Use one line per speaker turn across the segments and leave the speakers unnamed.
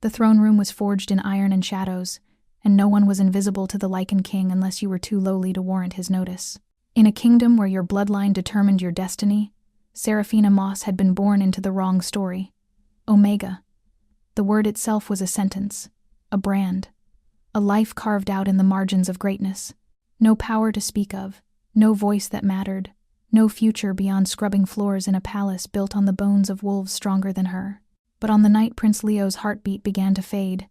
The throne room was forged in iron and shadows, and no one was invisible to the Lycan King unless you were too lowly to warrant his notice. In a kingdom where your bloodline determined your destiny, Seraphina Moss had been born into the wrong story. Omega. The word itself was a sentence, a brand, a life carved out in the margins of greatness. No power to speak of, no voice that mattered, no future beyond scrubbing floors in a palace built on the bones of wolves stronger than her. But on the night Prince Leo's heartbeat began to fade,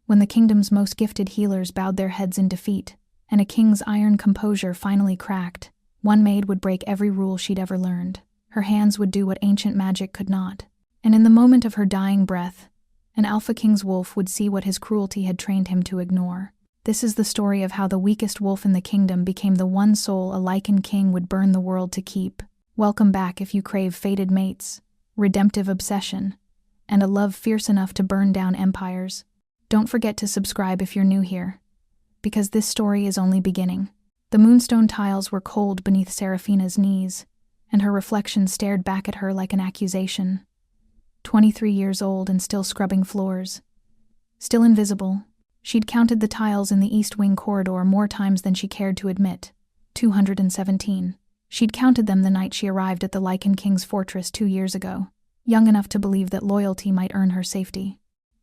when the kingdom's most gifted healers bowed their heads in defeat, and a king's iron composure finally cracked, one maid would break every rule she'd ever learned. Her hands would do what ancient magic could not. And in the moment of her dying breath, an Alpha King's wolf would see what his cruelty had trained him to ignore. This is the story of how the weakest wolf in the kingdom became the one soul a Lycan King would burn the world to keep. Welcome back if you crave fated mates, redemptive obsession, and a love fierce enough to burn down empires. Don't forget to subscribe if you're new here, because this story is only beginning. The moonstone tiles were cold beneath Seraphina's knees, and her reflection stared back at her like an accusation. 23 years old and still scrubbing floors. Still invisible, she'd counted the tiles in the East Wing corridor more times than she cared to admit. 217. She'd counted them the night she arrived at the Lycan King's fortress 2 years ago, young enough to believe that loyalty might earn her safety.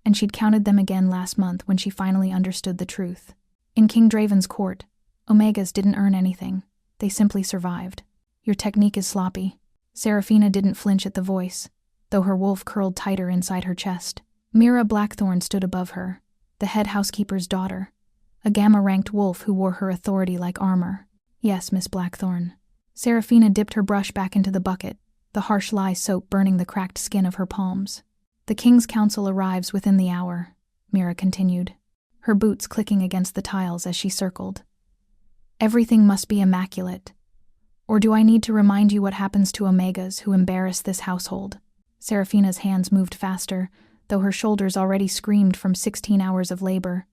And she'd counted them again last month when she finally understood the truth. In King Draven's court, Omegas didn't earn anything. They simply survived. Your technique is sloppy. Seraphina didn't flinch at the voice, though her wolf curled tighter inside her chest. Mira Blackthorn stood above her, the head housekeeper's daughter, a Gamma-ranked wolf who wore her authority like armor. Yes, Miss Blackthorn. Seraphina dipped her brush back into the bucket, the harsh lye soap burning the cracked skin of her palms. The King's Council arrives within the hour, Mira continued, her boots clicking against the tiles as she circled. Everything must be immaculate. Or do I need to remind you what happens to Omegas who embarrass this household? Seraphina's hands moved faster, though her shoulders already screamed from 16 hours of labor.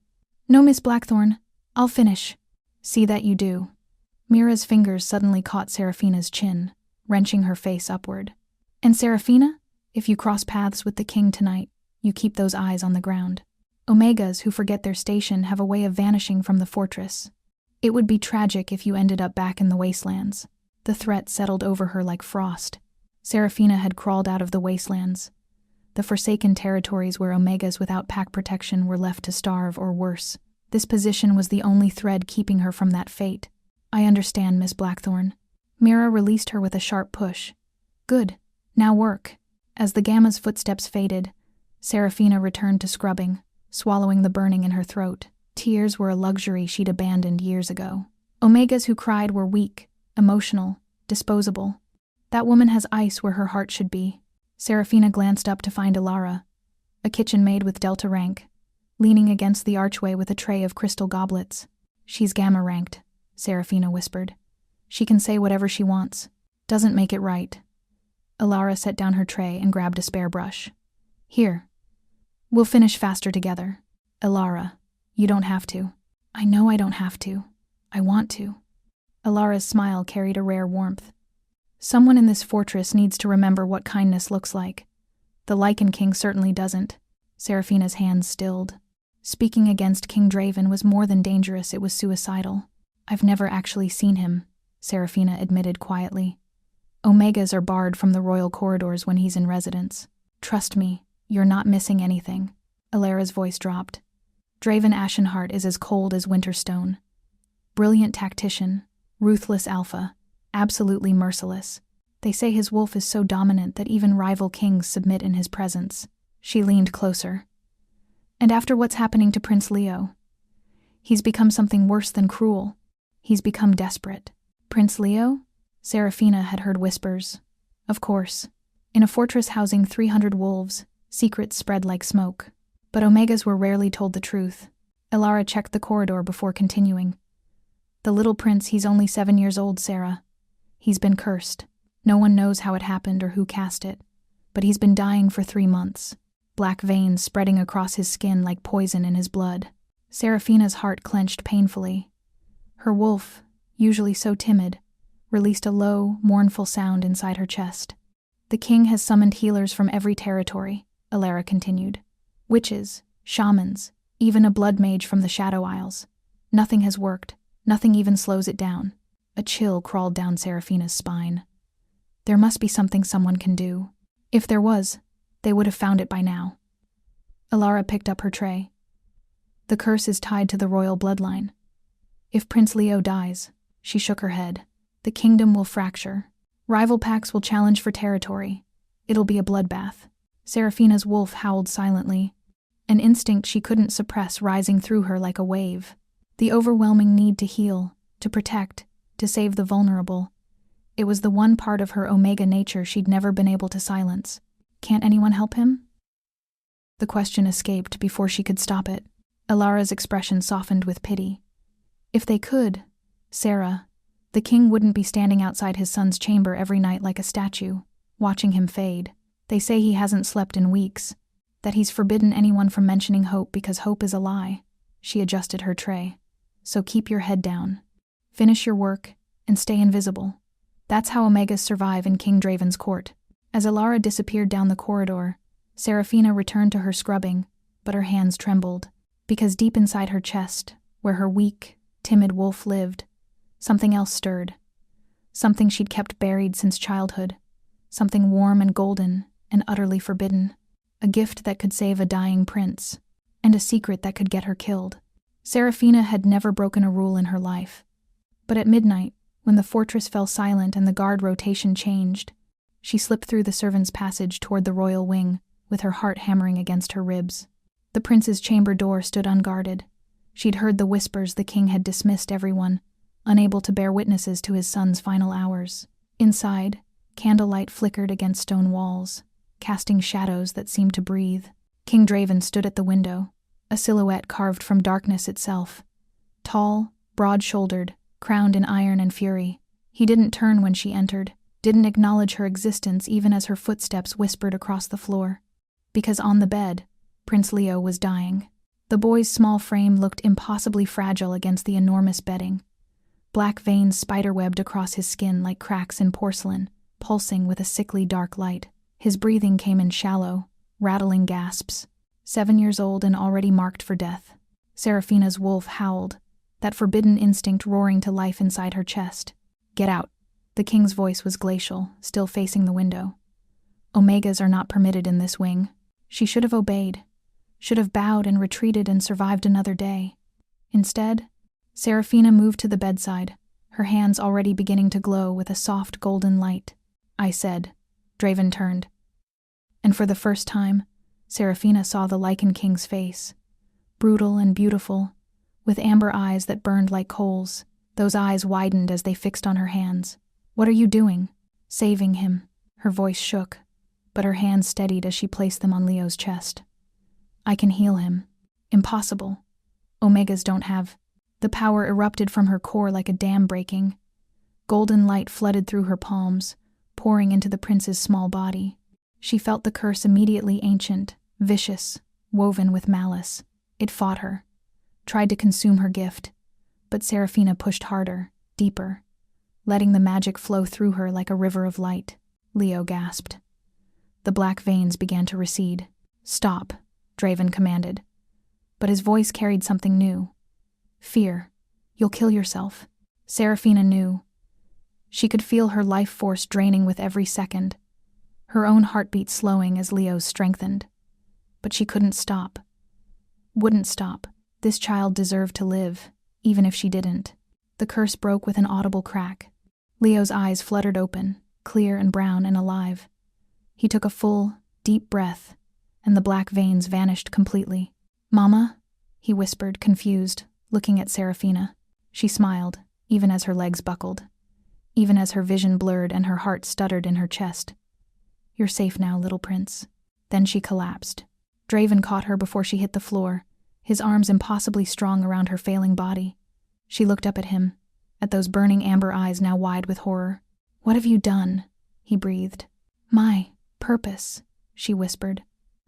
No, Miss Blackthorn, I'll finish. See that you do. Mira's fingers suddenly caught Seraphina's chin, wrenching her face upward. And Seraphina, if you cross paths with the king tonight, you keep those eyes on the ground. Omegas who forget their station have a way of vanishing from the fortress. It would be tragic if you ended up back in the wastelands. The threat settled over her like frost. Seraphina had crawled out of the wastelands, the forsaken territories where Omegas without pack protection were left to starve or worse. This position was the only thread keeping her from that fate. I understand, Miss Blackthorn. Mira released her with a sharp push. Good. Now work. As the Gamma's footsteps faded, Seraphina returned to scrubbing, swallowing the burning in her throat. Tears were a luxury she'd abandoned years ago. Omegas who cried were weak, emotional, disposable. That woman has ice where her heart should be. Seraphina glanced up to find Alara, a kitchen maid with Delta rank, leaning against the archway with a tray of crystal goblets. She's Gamma ranked, Seraphina whispered. She can say whatever she wants. Doesn't make it right. Alara set down her tray and grabbed a spare brush. Here. We'll finish faster together. Alara, you don't have to. I know I don't have to. I want to. Alara's smile carried a rare warmth. Someone in this fortress needs to remember what kindness looks like. The Lycan King certainly doesn't. Seraphina's hands stilled. Speaking against King Draven was more than dangerous, it was suicidal. I've never actually seen him, Seraphina admitted quietly. Omegas are barred from the royal corridors when he's in residence. Trust me, you're not missing anything. Alara's voice dropped. Draven Ashenheart is as cold as Winterstone. Brilliant tactician, ruthless alpha, absolutely merciless. They say his wolf is so dominant that even rival kings submit in his presence. She leaned closer. And after what's happening to Prince Leo, he's become something worse than cruel. He's become desperate. Prince Leo? Seraphina had heard whispers. Of course. In a fortress housing 300 wolves, secrets spread like smoke. But Omegas were rarely told the truth. Alara checked the corridor before continuing. The little prince, he's only 7 years old, Sera. He's been cursed. No one knows how it happened or who cast it. But he's been dying for 3 months. Black veins spreading across his skin like poison in his blood. Seraphina's heart clenched painfully. Her wolf, usually so timid, released a low, mournful sound inside her chest. The king has summoned healers from every territory, Alara continued. Witches, Shamans, even a blood mage from the Shadow Isles. Nothing has worked, nothing even slows it down. A chill crawled down Seraphina's spine. There must be something someone can do. If there was, they would have found it by now. Alara picked up her tray. The curse is tied to the royal bloodline. If Prince Leo dies, she shook her head, the kingdom will fracture. Rival packs will challenge for territory. It'll be a bloodbath. Seraphina's wolf howled silently, an instinct she couldn't suppress rising through her like a wave. The overwhelming need to heal, to protect, to save the vulnerable. It was the one part of her Omega nature she'd never been able to silence. Can't anyone help him? The question escaped before she could stop it. Alara's expression softened with pity. If they could, Sera, the king wouldn't be standing outside his son's chamber every night like a statue, watching him fade. They say he hasn't slept in weeks, that he's forbidden anyone from mentioning hope because hope is a lie. She adjusted her tray. So keep your head down. Finish your work, and stay invisible. That's how Omegas survive in King Draven's court. As Alara disappeared down the corridor, Seraphina returned to her scrubbing, but her hands trembled, because deep inside her chest, where her weak, timid wolf lived, something else stirred. Something she'd kept buried since childhood. Something warm and golden and utterly forbidden. A gift that could save a dying prince, and a secret that could get her killed. Seraphina had never broken a rule in her life. But at midnight, when the fortress fell silent and the guard rotation changed, she slipped through the servants' passage toward the royal wing, with her heart hammering against her ribs. The prince's chamber door stood unguarded. She'd heard the whispers the king had dismissed everyone, unable to bear witnesses to his son's final hours. Inside, candlelight flickered against stone walls, casting shadows that seemed to breathe. King Draven stood at the window, a silhouette carved from darkness itself. Tall, broad-shouldered, crowned in iron and fury. He didn't turn when she entered, didn't acknowledge her existence even as her footsteps whispered across the floor. Because on the bed, Prince Leo was dying. The boy's small frame looked impossibly fragile against the enormous bedding. Black veins spiderwebbed across his skin like cracks in porcelain, pulsing with a sickly dark light. His breathing came in shallow, rattling gasps. 7 years old and already marked for death. Seraphina's wolf howled, that forbidden instinct roaring to life inside her chest. Get out. The king's voice was glacial, still facing the window. Omegas are not permitted in this wing. She should have obeyed, should have bowed and retreated and survived another day. Instead, Seraphina moved to the bedside, her hands already beginning to glow with a soft golden light. I said. Draven turned. And for the first time, Seraphina saw the Lycan King's face. Brutal and beautiful, with amber eyes that burned like coals. Those eyes widened as they fixed on her hands. What are you doing? Saving him. Her voice shook, but her hands steadied as she placed them on Leo's chest. I can heal him. Impossible. Omegas don't have. The power erupted from her core like a dam breaking. Golden light flooded through her palms, pouring into the prince's small body. She felt the curse immediately ancient, vicious, woven with malice. It fought her, tried to consume her gift, but Seraphina pushed harder, deeper, letting the magic flow through her like a river of light. Leo gasped. The black veins began to recede. Stop, Draven commanded. But his voice carried something new. Fear. You'll kill yourself. Seraphina knew. She could feel her life force draining with every second, her own heartbeat slowing as Leo's strengthened. But she couldn't stop. Wouldn't stop. This child deserved to live, even if she didn't. The curse broke with an audible crack. Leo's eyes fluttered open, clear and brown and alive. He took a full, deep breath, and the black veins vanished completely. Mama? He whispered, confused, looking at Seraphina. She smiled, even as her legs buckled, even as her vision blurred and her heart stuttered in her chest. You're safe now, little prince. Then she collapsed. Draven caught her before she hit the floor, his arms impossibly strong around her failing body. She looked up at him, at those burning amber eyes now wide with horror. What have you done? He breathed. My purpose, she whispered.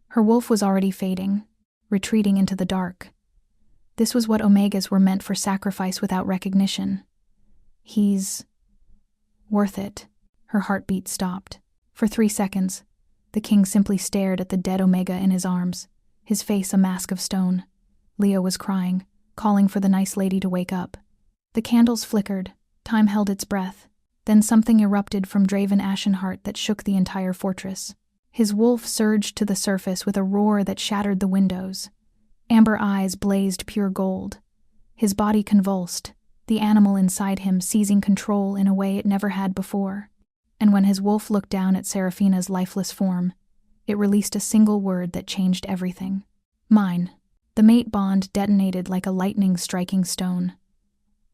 Her wolf was already fading, retreating into the dark. This was what Omegas were meant for sacrifice without recognition. He's worth it. Her heartbeat stopped. For 3 seconds, the king simply stared at the dead Omega in his arms, his face a mask of stone. Leo was crying, calling for the nice lady to wake up. The candles flickered, time held its breath. Then something erupted from Draven Ashenheart that shook the entire fortress. His wolf surged to the surface with a roar that shattered the windows. Amber eyes blazed pure gold. His body convulsed, the animal inside him seizing control in a way it never had before. And when his wolf looked down at Seraphina's lifeless form, it released a single word that changed everything. Mine. The mate bond detonated like a lightning striking stone.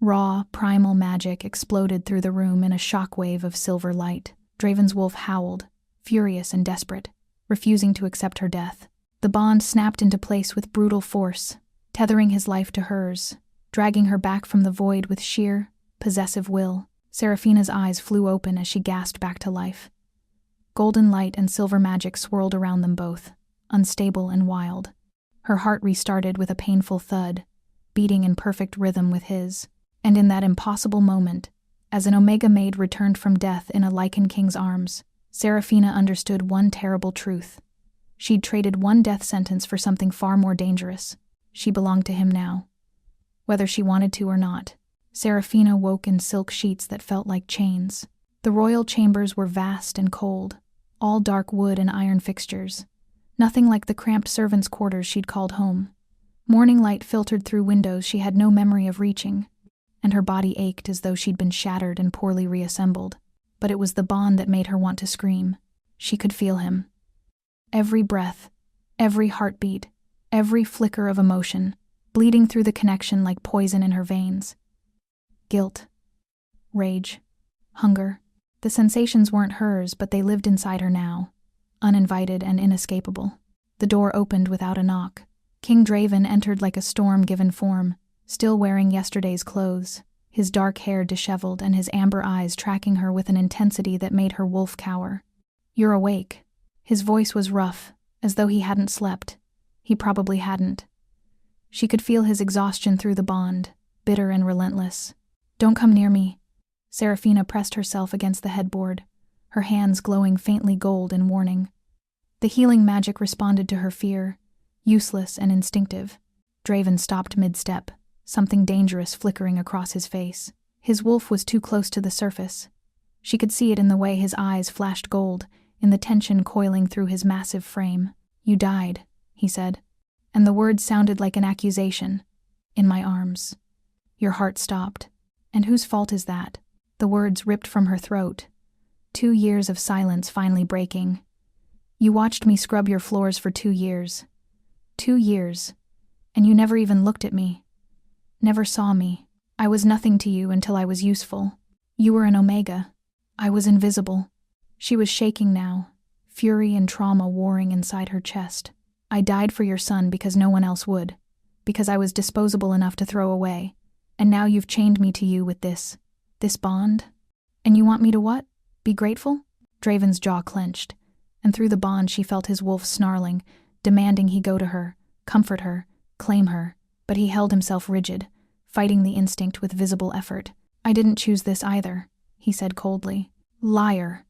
Raw, primal magic exploded through the room in a shockwave of silver light. Draven's wolf howled, furious and desperate, refusing to accept her death. The bond snapped into place with brutal force, tethering his life to hers, dragging her back from the void with sheer, possessive will. Seraphina's eyes flew open as she gasped back to life. Golden light and silver magic swirled around them both, unstable and wild. Her heart restarted with a painful thud, beating in perfect rhythm with his. And in that impossible moment, as an Omega Maid returned from death in a Lycan King's arms, Seraphina understood one terrible truth. She'd traded one death sentence for something far more dangerous. She belonged to him now. Whether she wanted to or not, Seraphina woke in silk sheets that felt like chains. The royal chambers were vast and cold, all dark wood and iron fixtures. Nothing like the cramped servants' quarters she'd called home. Morning light filtered through windows she had no memory of reaching, and her body ached as though she'd been shattered and poorly reassembled. But it was the bond that made her want to scream. She could feel him. Every breath, every heartbeat, every flicker of emotion, bleeding through the connection like poison in her veins. Guilt, rage, hunger. The sensations weren't hers, but they lived inside her now, uninvited and inescapable. The door opened without a knock. King Draven entered like a storm given form, still wearing yesterday's clothes, his dark hair disheveled and his amber eyes tracking her with an intensity that made her wolf cower. "You're awake." His voice was rough, as though he hadn't slept. He probably hadn't. She could feel his exhaustion through the bond, bitter and relentless. "Don't come near me." Seraphina pressed herself against the headboard, her hands glowing faintly gold in warning. The healing magic responded to her fear, useless and instinctive. Draven stopped mid-step, something dangerous flickering across his face. His wolf was too close to the surface. She could see it in the way his eyes flashed gold, in the tension coiling through his massive frame. "You died," he said, and the words sounded like an accusation. "In my arms." Your heart stopped. And whose fault is that? The words ripped from her throat. 2 years of silence finally breaking. "You watched me scrub your floors for 2 years. 2 years. And you never even looked at me. Never saw me. I was nothing to you until I was useful. You were an Omega. I was invisible." She was shaking now, fury and trauma warring inside her chest. "I died for your son because no one else would. Because I was disposable enough to throw away. And now you've chained me to you with this bond? And you want me to what? Be grateful?" Draven's jaw clenched, and through the bond she felt his wolf snarling, demanding he go to her, comfort her, claim her, but he held himself rigid, fighting the instinct with visible effort. "I didn't choose this either," he said coldly. "Liar."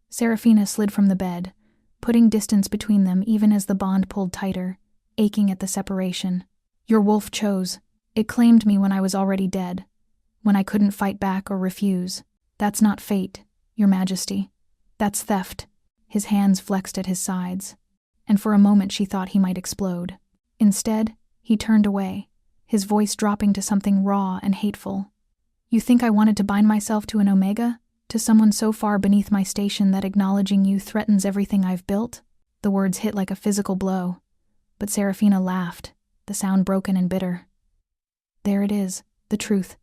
Seraphina slid from the bed, putting distance between them even as the bond pulled tighter, aching at the separation. "Your wolf chose. It claimed me when I was already dead, when I couldn't fight back or refuse. That's not fate, Your Majesty. That's theft." His hands flexed at his sides, and for a moment she thought he might explode. Instead, he turned away, his voice dropping to something raw and hateful. "You think I wanted to bind myself to an Omega? To someone so far beneath my station that acknowledging you threatens everything I've built?" The words hit like a physical blow, but Seraphina laughed, the sound broken and bitter. "There it is, the truth.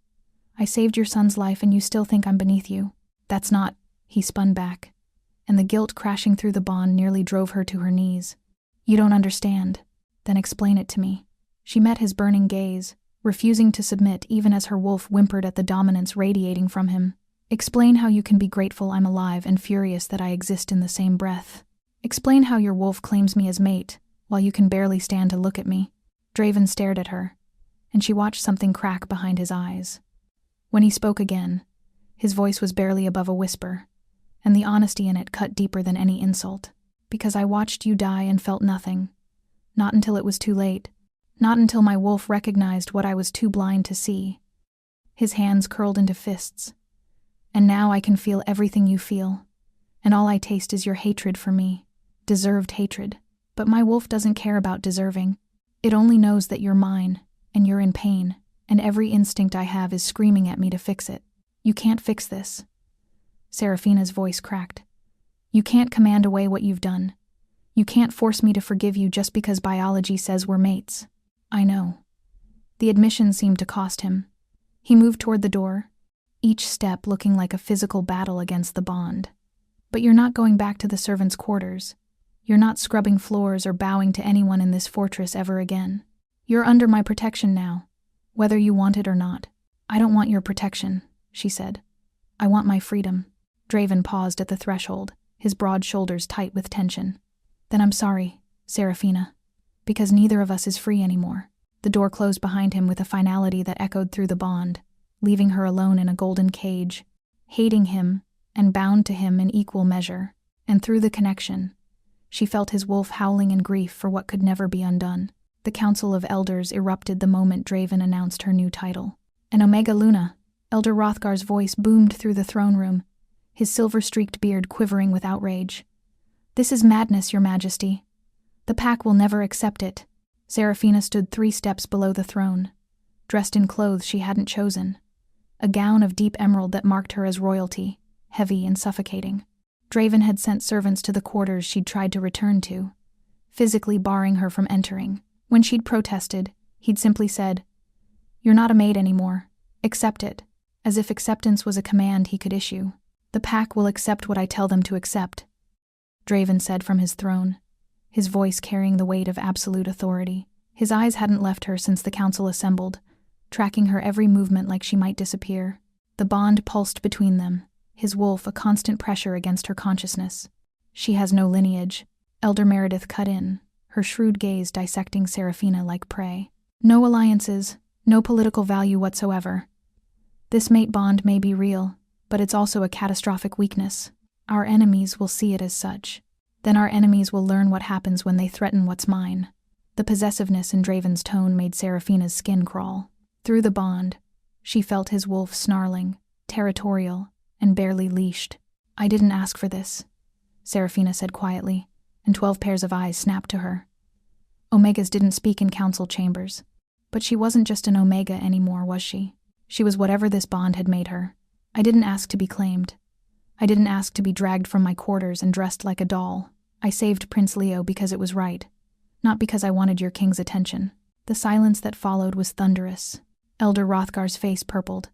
I saved your son's life and you still think I'm beneath you. That's not—" He spun back, and the guilt crashing through the bond nearly drove her to her knees. "You don't understand. Then explain it to me." She met his burning gaze, refusing to submit even as her wolf whimpered at the dominance radiating from him. "Explain how you can be grateful I'm alive and furious that I exist in the same breath. Explain how your wolf claims me as mate, while you can barely stand to look at me." Draven stared at her, and she watched something crack behind his eyes. When he spoke again, his voice was barely above a whisper, and the honesty in it cut deeper than any insult. "Because I watched you die and felt nothing. Not until it was too late. Not until my wolf recognized what I was too blind to see. His hands curled into fists. And now I can feel everything you feel. And all I taste is your hatred for me. Deserved hatred. But my wolf doesn't care about deserving. It only knows that you're mine, and you're in pain, and every instinct I have is screaming at me to fix it. You can't fix this. Seraphina's voice cracked. You can't command away what you've done. You can't force me to forgive you just because biology says we're mates. I know. The admission seemed to cost him. He moved toward the door, each step looking like a physical battle against the bond. But you're not going back to the servants' quarters. You're not scrubbing floors or bowing to anyone in this fortress ever again. You're under my protection now, whether you want it or not. I don't want your protection, she said. I want my freedom. Draven paused at the threshold, his broad shoulders tight with tension. Then I'm sorry, Seraphina, because neither of us is free anymore. The door closed behind him with a finality that echoed through the bond, leaving her alone in a golden cage, hating him and bound to him in equal measure. And through the connection, she felt his wolf howling in grief for what could never be undone. The Council of Elders erupted the moment Draven announced her new title. An Omega Luna, Elder Hrothgar's voice boomed through the throne room, his silver-streaked beard quivering with outrage. This is madness, Your Majesty. The pack will never accept it. Seraphina stood 3 steps below the throne, dressed in clothes she hadn't chosen, a gown of deep emerald that marked her as royalty, heavy and suffocating. Draven had sent servants to the quarters she'd tried to return to, physically barring her from entering. When she'd protested, he'd simply said, You're not a maid anymore. Accept it, as if acceptance was a command he could issue. The pack will accept what I tell them to accept, Draven said from his throne, his voice carrying the weight of absolute authority. His eyes hadn't left her since the council assembled, tracking her every movement like she might disappear. The bond pulsed between them, his wolf a constant pressure against her consciousness. She has no lineage. Elder Meredith cut in, her shrewd gaze dissecting Seraphina like prey. No alliances, no political value whatsoever. This mate bond may be real, but it's also a catastrophic weakness. Our enemies will see it as such. Then our enemies will learn what happens when they threaten what's mine. The possessiveness in Draven's tone made Seraphina's skin crawl. Through the bond, she felt his wolf snarling, territorial, and barely leashed. I didn't ask for this, Seraphina said quietly, and 12 pairs of eyes snapped to her. Omegas didn't speak in council chambers, but she wasn't just an Omega anymore, was she? She was whatever this bond had made her. I didn't ask to be claimed. I didn't ask to be dragged from my quarters and dressed like a doll. I saved Prince Leo because it was right, not because I wanted your king's attention. The silence that followed was thunderous. Elder Hrothgar's face purpled.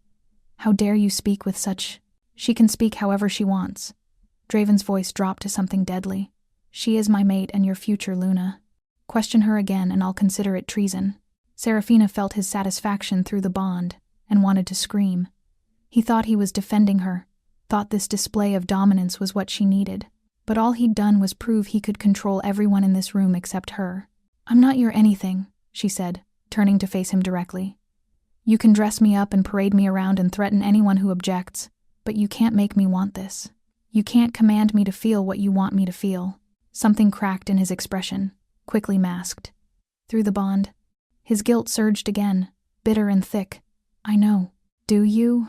How dare you speak with such... She can speak however she wants. Draven's voice dropped to something deadly. She is my mate and your future, Luna. Question her again and I'll consider it treason. Seraphina felt his satisfaction through the bond and wanted to scream. He thought he was defending her, thought this display of dominance was what she needed. But all he'd done was prove he could control everyone in this room except her. I'm not your anything, she said, turning to face him directly. You can dress me up and parade me around and threaten anyone who objects, but you can't make me want this. You can't command me to feel what you want me to feel. Something cracked in his expression, quickly masked. Through the bond, his guilt surged again, bitter and thick. I know. Do you?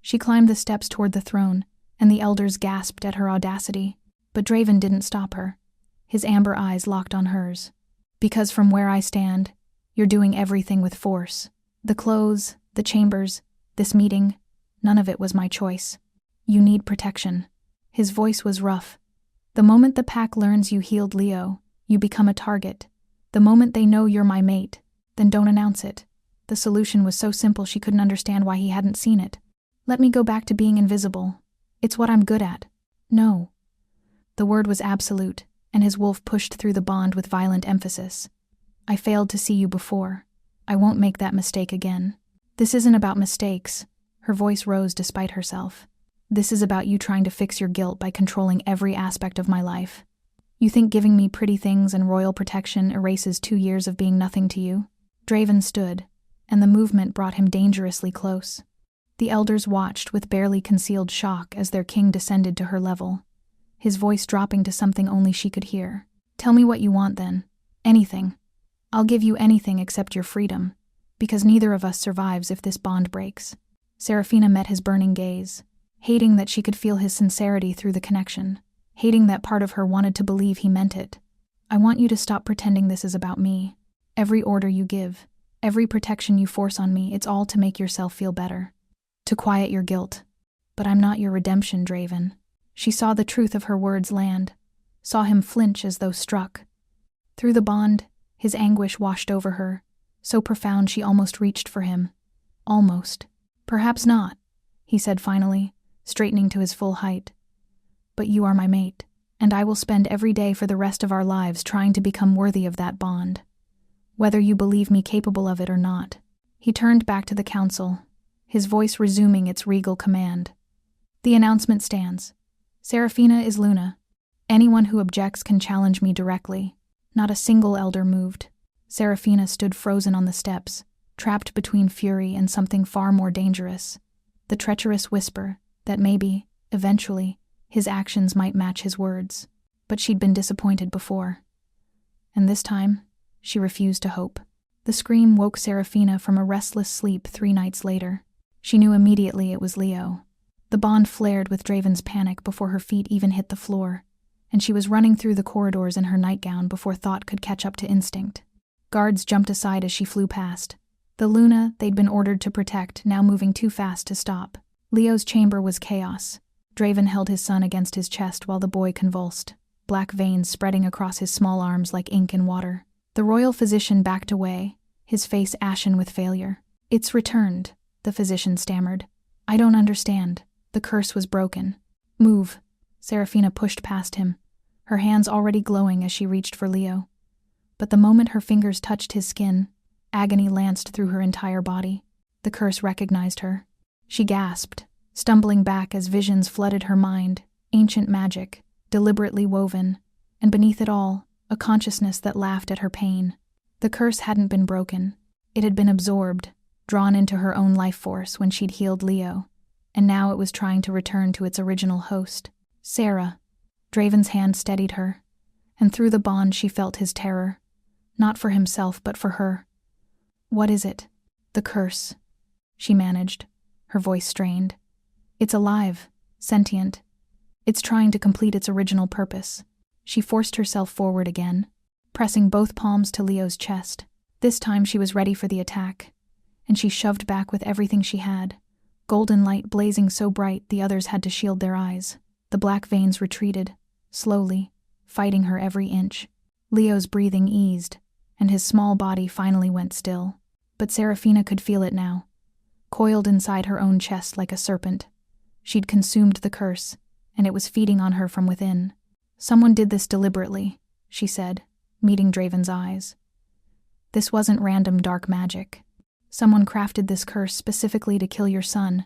She climbed the steps toward the throne, and the elders gasped at her audacity. But Draven didn't stop her. His amber eyes locked on hers. Because from where I stand, you're doing everything with force. The clothes, the chambers, this meeting, none of it was my choice. You need protection. His voice was rough. The moment the pack learns you healed Leo, you become a target. The moment they know you're my mate, then don't announce it. The solution was so simple she couldn't understand why he hadn't seen it. Let me go back to being invisible. It's what I'm good at. No. The word was absolute, and his wolf pushed through the bond with violent emphasis. I failed to see you before. I won't make that mistake again. This isn't about mistakes. Her voice rose despite herself. This is about you trying to fix your guilt by controlling every aspect of my life. You think giving me pretty things and royal protection erases 2 years of being nothing to you? Draven stood, and the movement brought him dangerously close. The elders watched with barely concealed shock as their king descended to her level, his voice dropping to something only she could hear. Tell me what you want then. Anything. I'll give you anything except your freedom, because neither of us survives if this bond breaks. Seraphina met his burning gaze, hating that she could feel his sincerity through the connection, hating that part of her wanted to believe he meant it. I want you to stop pretending this is about me. Every order you give, every protection you force on me, it's all to make yourself feel better, to quiet your guilt. But I'm not your redemption, Draven. She saw the truth of her words land, saw him flinch as though struck. Through the bond, his anguish washed over her, so profound she almost reached for him. Almost. Perhaps not, he said finally, straightening to his full height. But you are my mate, and I will spend every day for the rest of our lives trying to become worthy of that bond, whether you believe me capable of it or not. He turned back to the council, his voice resuming its regal command. The announcement stands. Seraphina is Luna. Anyone who objects can challenge me directly. Not a single elder moved. Seraphina stood frozen on the steps, trapped between fury and something far more dangerous. The treacherous whisper that maybe, eventually, his actions might match his words. But she'd been disappointed before. And this time, she refused to hope. The scream woke Seraphina from a restless sleep 3 nights later. She knew immediately it was Leo. The bond flared with Draven's panic before her feet even hit the floor, and she was running through the corridors in her nightgown before thought could catch up to instinct. Guards jumped aside as she flew past. The Luna they'd been ordered to protect, now moving too fast to stop. Leo's chamber was chaos. Draven held his son against his chest while the boy convulsed, black veins spreading across his small arms like ink in water. The royal physician backed away, his face ashen with failure. "It's returned," the physician stammered. "I don't understand. The curse was broken." "Move." Seraphina pushed past him, her hands already glowing as she reached for Leo. But the moment her fingers touched his skin, agony lanced through her entire body. The curse recognized her. She gasped, stumbling back as visions flooded her mind, ancient magic, deliberately woven, and beneath it all, a consciousness that laughed at her pain. The curse hadn't been broken. It had been absorbed, drawn into her own life force when she'd healed Leo, and now it was trying to return to its original host. Sera. Draven's hand steadied her, and through the bond she felt his terror, not for himself but for her. "What is it?" "The curse," she managed, her voice strained. "It's alive, sentient. It's trying to complete its original purpose." She forced herself forward again, pressing both palms to Leo's chest. This time she was ready for the attack, and she shoved back with everything she had, golden light blazing so bright the others had to shield their eyes. The black veins retreated, slowly, fighting her every inch. Leo's breathing eased, and his small body finally went still. But Seraphina could feel it now, coiled inside her own chest like a serpent. She'd consumed the curse, and it was feeding on her from within. "Someone did this deliberately," she said, meeting Draven's eyes. "This wasn't random dark magic. Someone crafted this curse specifically to kill your son,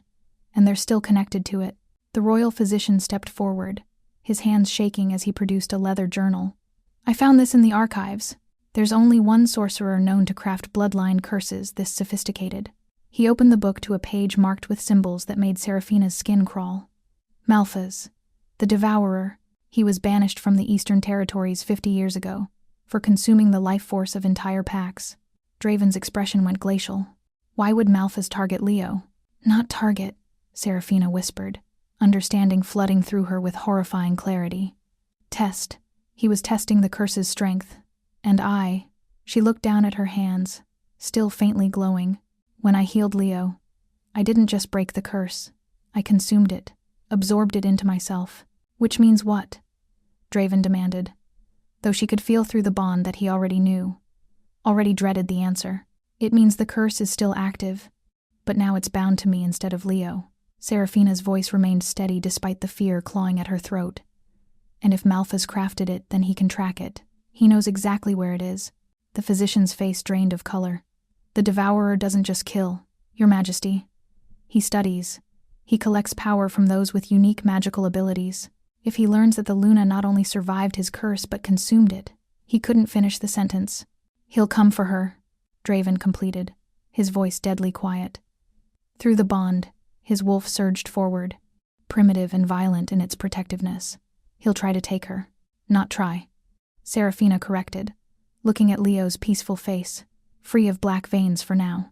and they're still connected to it." The royal physician stepped forward, his hands shaking as he produced a leather journal. "I found this in the archives. There's only one sorcerer known to craft bloodline curses this sophisticated." He opened the book to a page marked with symbols that made Seraphina's skin crawl. Malphas, the Devourer. He was banished from the Eastern Territories 50 years ago, for consuming the life force of entire packs. Draven's expression went glacial. Why would Malphas target Leo? "Not target," Seraphina whispered, understanding flooding through her with horrifying clarity. "Test." He was testing the curse's strength. And she looked down at her hands, still faintly glowing. "When I healed Leo, I didn't just break the curse. I consumed it, absorbed it into myself." "Which means what?" Draven demanded, though she could feel through the bond that he already knew, already dreaded the answer. "It means the curse is still active, but now it's bound to me instead of Leo." Seraphina's voice remained steady despite the fear clawing at her throat. "And if Malphas crafted it, then he can track it. He knows exactly where it is." The physician's face drained of color. "The Devourer doesn't just kill, Your Majesty. He studies. He collects power from those with unique magical abilities. If he learns that the Luna not only survived his curse but consumed it," he couldn't finish the sentence. "He'll come for her," Draven completed, his voice deadly quiet. Through the bond, his wolf surged forward, primitive and violent in its protectiveness. "He'll try to take her." "Not try," Seraphina corrected, looking at Leo's peaceful face, free of black veins for now.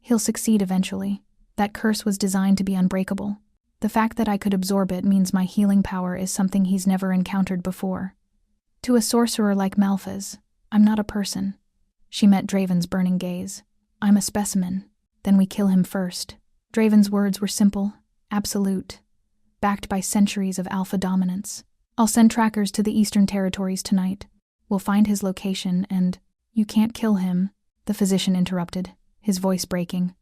He'll succeed eventually. That curse was designed to be unbreakable. The fact that I could absorb it means my healing power is something he's never encountered before. To a sorcerer like Malphas, I'm not a person. She met Draven's burning gaze. I'm a specimen. Then we kill him first. Draven's words were simple, absolute, backed by centuries of alpha dominance. I'll send trackers to the Eastern Territories tonight. We'll find his location and— You can't kill him, the physician interrupted, his voice breaking.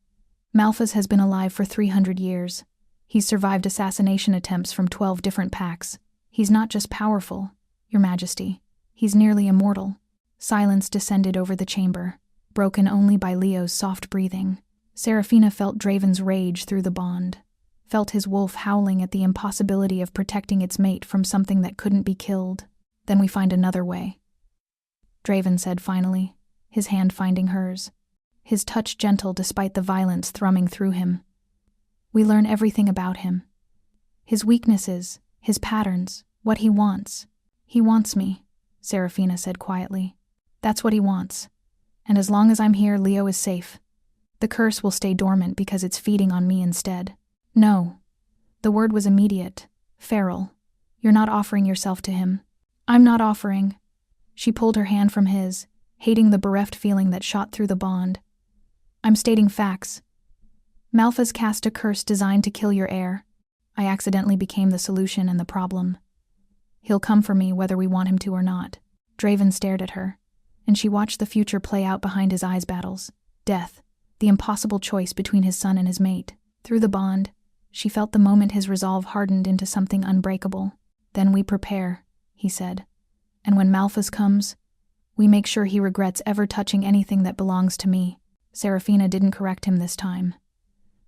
Malphas has been alive for 300 years. He's survived assassination attempts from 12 different packs. He's not just powerful, Your Majesty. He's nearly immortal. Silence descended over the chamber, broken only by Leo's soft breathing. Seraphina felt Draven's rage through the bond, felt his wolf howling at the impossibility of protecting its mate from something that couldn't be killed. Then we find another way, Draven said finally, his hand finding hers, his touch gentle despite the violence thrumming through him. We learn everything about him. His weaknesses, his patterns, what he wants. He wants me, Seraphina said quietly. That's what he wants. And as long as I'm here, Leo is safe. The curse will stay dormant because it's feeding on me instead. No. The word was immediate. Feral. You're not offering yourself to him. I'm not offering. She pulled her hand from his, hating the bereft feeling that shot through the bond. I'm stating facts. Malphas cast a curse designed to kill your heir. I accidentally became the solution and the problem. He'll come for me whether we want him to or not. Draven stared at her, and she watched the future play out behind his eyes. Battles, death, the impossible choice between his son and his mate. Through the bond, she felt the moment his resolve hardened into something unbreakable. Then we prepare, he said. And when Malphas comes, we make sure he regrets ever touching anything that belongs to me. Seraphina didn't correct him this time,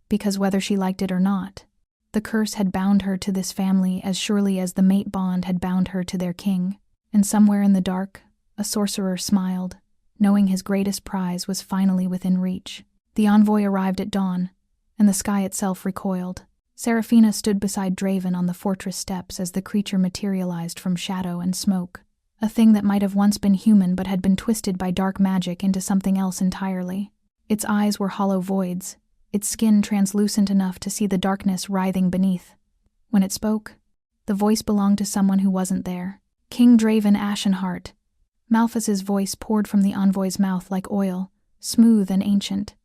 because whether she liked it or not, the curse had bound her to this family as surely as the mate bond had bound her to their king. And somewhere in the dark, a sorcerer smiled, knowing his greatest prize was finally within reach. The envoy arrived at dawn, and the sky itself recoiled. Seraphina stood beside Draven on the fortress steps as the creature materialized from shadow and smoke, a thing that might have once been human but had been twisted by dark magic into something else entirely. Its eyes were hollow voids, its skin translucent enough to see the darkness writhing beneath. When it spoke, the voice belonged to someone who wasn't there. King Draven Ashenheart. Malphas's voice poured from the envoy's mouth like oil, smooth and ancient.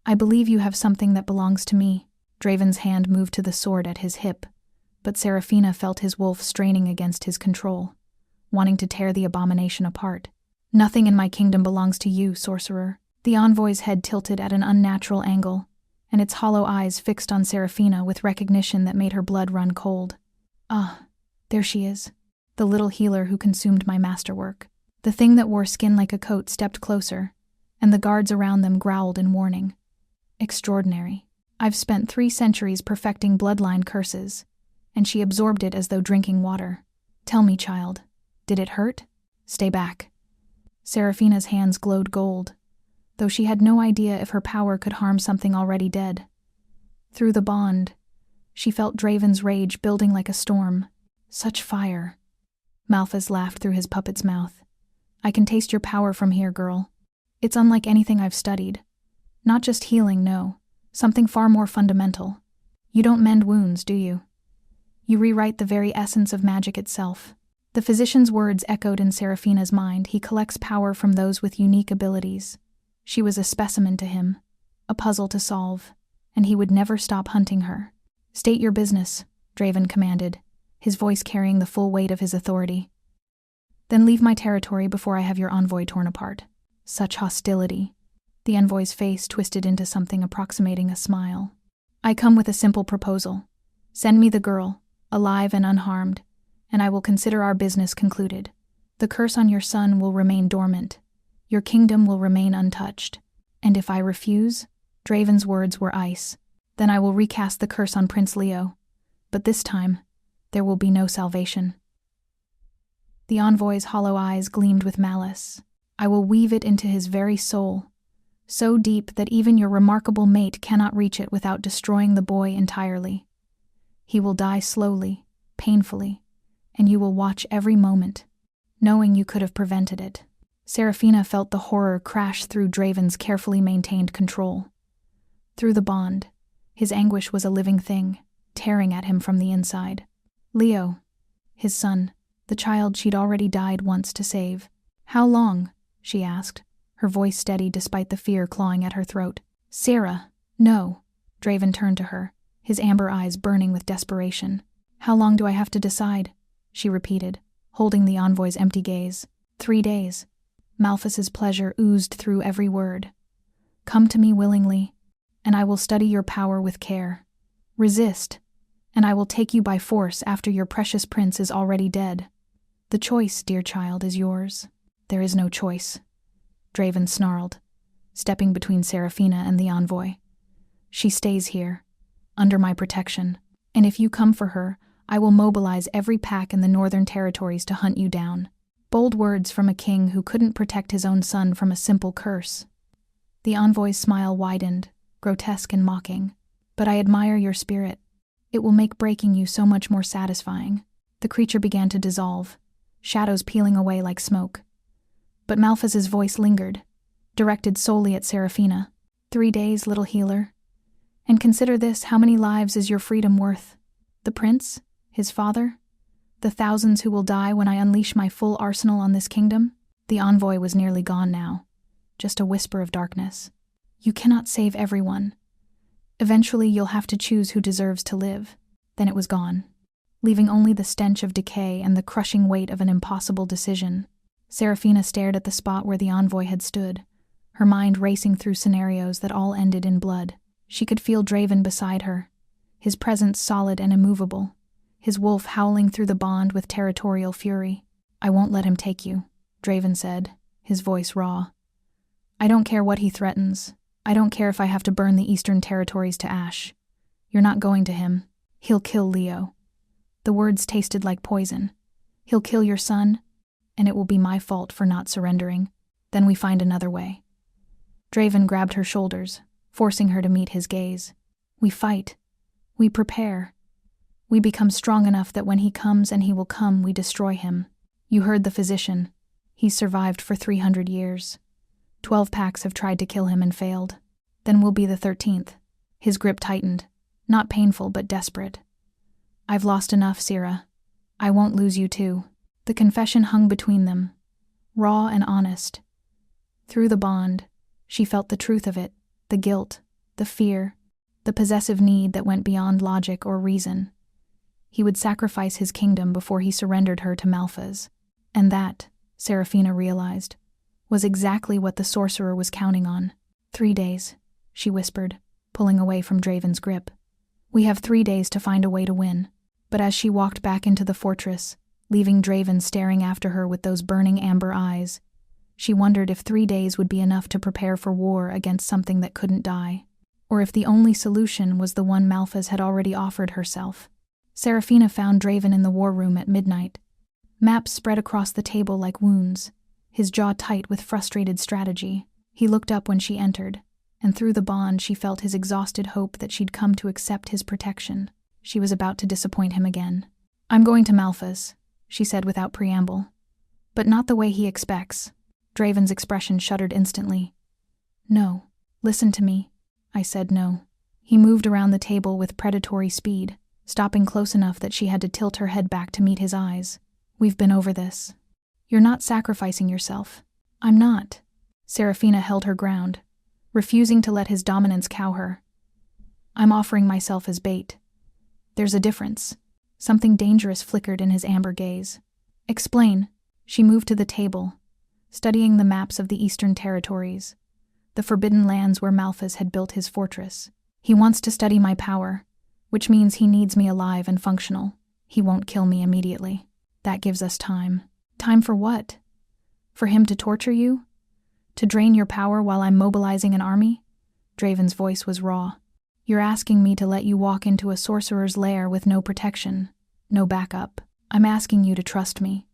I believe you have something that belongs to me. Draven's hand moved to the sword at his hip, but Seraphina felt his wolf straining against his control, wanting to tear the abomination apart. Nothing in my kingdom belongs to you, sorcerer. The envoy's head tilted at an unnatural angle, and its hollow eyes fixed on Seraphina with recognition that made her blood run cold. Ah, there she is. The little healer who consumed my masterwork. The thing that wore skin like a coat stepped closer, and the guards around them growled in warning. Extraordinary. I've spent 3 centuries perfecting bloodline curses, and she absorbed it as though drinking water. Tell me, child, did it hurt? Stay back. Seraphina's hands glowed gold, though she had no idea if her power could harm something already dead. Through the bond, she felt Draven's rage building like a storm. Such fire. Malphas laughed through his puppet's mouth. I can taste your power from here, girl. It's unlike anything I've studied. Not just healing, no. Something far more fundamental. You don't mend wounds, do you? You rewrite the very essence of magic itself. The physician's words echoed in Seraphina's mind. He collects power from those with unique abilities. She was a specimen to him, a puzzle to solve, and he would never stop hunting her. State your business, Draven commanded, his voice carrying the full weight of his authority. Then leave my territory before I have your envoy torn apart. Such hostility. The envoy's face twisted into something approximating a smile. I come with a simple proposal. Send me the girl, alive and unharmed, and I will consider our business concluded. The curse on your son will remain dormant. Your kingdom will remain untouched. And if I refuse, Draven's words were ice, then I will recast the curse on Prince Leo. But this time, there will be no salvation. The envoy's hollow eyes gleamed with malice. I will weave it into his very soul, so deep that even your remarkable mate cannot reach it without destroying the boy entirely. He will die slowly, painfully, and you will watch every moment, knowing you could have prevented it. Seraphina felt the horror crash through Draven's carefully maintained control. Through the bond, his anguish was a living thing, tearing at him from the inside. Leo, his son, the child she'd already died once to save. How long? She asked, her voice steady despite the fear clawing at her throat. Sera, no. Draven turned to her, his amber eyes burning with desperation. How long do I have to decide? She repeated, holding the envoy's empty gaze. 3 days. Malphas's pleasure oozed through every word. Come to me willingly, and I will study your power with care. Resist, and I will take you by force after your precious prince is already dead. The choice, dear child, is yours. There is no choice, Draven snarled, stepping between Seraphina and the envoy. She stays here, under my protection, and if you come for her, I will mobilize every pack in the northern territories to hunt you down. Bold words from a king who couldn't protect his own son from a simple curse. The envoy's smile widened, grotesque and mocking. But I admire your spirit. It will make breaking you so much more satisfying. The creature began to dissolve, shadows peeling away like smoke. But Malphas's voice lingered, directed solely at Seraphina. 3 days, little healer. And consider this, how many lives is your freedom worth? The prince? His father? The thousands who will die when I unleash my full arsenal on this kingdom? The envoy was nearly gone now, just a whisper of darkness. You cannot save everyone. Eventually you'll have to choose who deserves to live. Then it was gone, leaving only the stench of decay and the crushing weight of an impossible decision. Seraphina stared at the spot where the envoy had stood, her mind racing through scenarios that all ended in blood. She could feel Draven beside her, his presence solid and immovable, his wolf howling through the bond with territorial fury. I won't let him take you, Draven said, his voice raw. I don't care what he threatens. I don't care if I have to burn the eastern territories to ash. You're not going to him. He'll kill Leo. The words tasted like poison. He'll kill your son, and it will be my fault for not surrendering. Then we find another way. Draven grabbed her shoulders, forcing her to meet his gaze. We fight. We prepare. We become strong enough that when he comes, and he will come, we destroy him. You heard the physician. He's survived for 300 years. 12 packs have tried to kill him and failed. Then we'll be the 13th. His grip tightened, not painful but desperate. I've lost enough, Sera. I won't lose you too. The confession hung between them, raw and honest. Through the bond, she felt the truth of it, the guilt, the fear, the possessive need that went beyond logic or reason. He would sacrifice his kingdom before he surrendered her to Malphas. And that, Seraphina realized, was exactly what the sorcerer was counting on. 3 days, she whispered, pulling away from Draven's grip. We have 3 days to find a way to win. But as she walked back into the fortress, leaving Draven staring after her with those burning amber eyes, she wondered if 3 days would be enough to prepare for war against something that couldn't die, or if the only solution was the one Malphas had already offered herself. Seraphina found Draven in the war room at midnight. Maps spread across the table like wounds, his jaw tight with frustrated strategy. He looked up when she entered, and through the bond she felt his exhausted hope that she'd come to accept his protection. She was about to disappoint him again. I'm going to Malphas, she said without preamble. But not the way he expects. Draven's expression shuddered instantly. No, listen to me. I said no. He moved around the table with predatory speed, stopping close enough that she had to tilt her head back to meet his eyes. We've been over this. You're not sacrificing yourself. I'm not. Seraphina held her ground, refusing to let his dominance cow her. I'm offering myself as bait. There's a difference. Something dangerous flickered in his amber gaze. Explain. She moved to the table, studying the maps of the eastern territories, the forbidden lands where Malphas had built his fortress. He wants to study my power, which means he needs me alive and functional. He won't kill me immediately. That gives us time. Time for what? For him to torture you? To drain your power while I'm mobilizing an army? Draven's voice was raw. You're asking me to let you walk into a sorcerer's lair with no protection, no backup. I'm asking you to trust me.